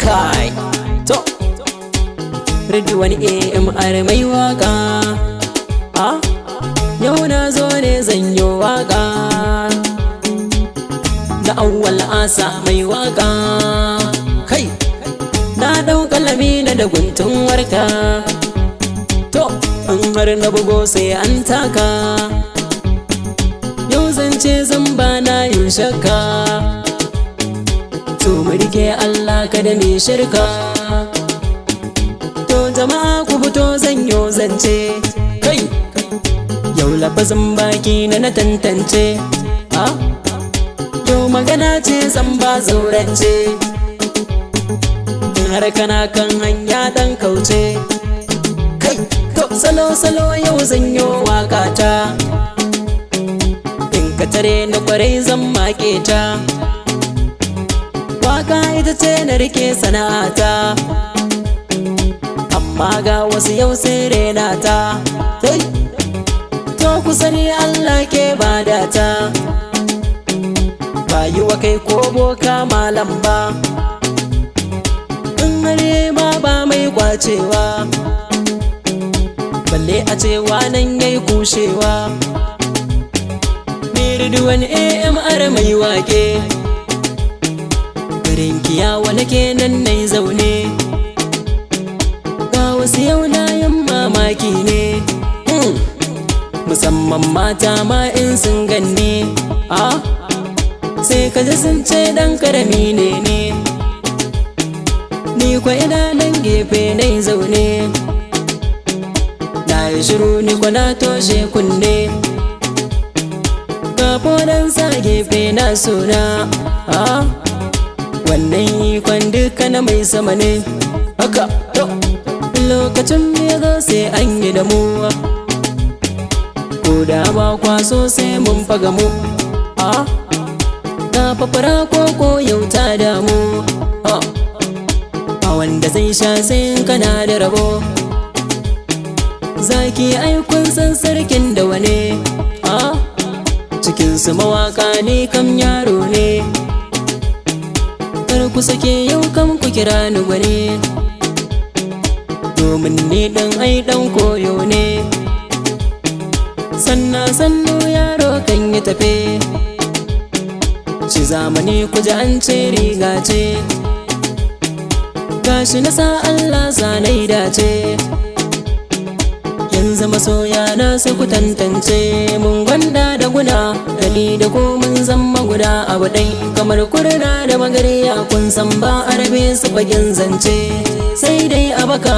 Kai to Ridwan AMR mai waka. Yau na zo ne zanyo waka da Awwal Asa mai waka. Kai na dau kalami na da guntun warka, to in har na bugo sai an taka. Yau zance zan bana yin shakka, to mu rike Allah kada ne shirka. To jama'a ku fito zanyo zance. Kai yau lafazin baki na tantance. Yau magana ce zan ba zaurance, in har kana kan hanya dan kauce. Kai to salo yau zanyo wakata, in ka tare na kwarai zan make ta. Waka ita ce na rike sana'ata, amma ga wasu yau sai rena ta. To ku sani Allah ke bada ta, ba yi wa kai ko boka malam ba, in hare ma ba mai kwacewa, balle a cewa nan yayi kushewa. Ni Ridwan AMR mai wake, garin kiyawa nake nan nai zaune. Ga wasu yau na yin mamaki ne, musamman mata ma in sun ganni. Sai ka ji sun ce dan karami ne. Ni kwa ina nan gefe nai zaune, na yi shiru ni kwa na toshe kunne. Ga sa gefe na suna, wannan ikon duka na mai sama ne. Haka to lokacin me zo sai an yi da mu, ko da ba kwaso sai mun faga mu. Na fafara koko yau ta damu, a wanda zai sha sai kana da rabo. Zaki aikun san sarkin da wane, cikinsu mawaka ne kam yaro ne. Kar ku sake yau kam ku kira ni gwani, domin ni dan ai dan koyo ne. Sannu yaro kan yi tafe, shi zamani ku ji an ce riga ce. Gashi na sa Allah zanai dace, yanzu masoya na sai ku tantance. Mun gwanda da guna, dali da ko mun zama guda abu dai. Kamar kurna da magariya kun san ba a rabe su fagen zance, sai dai a baka.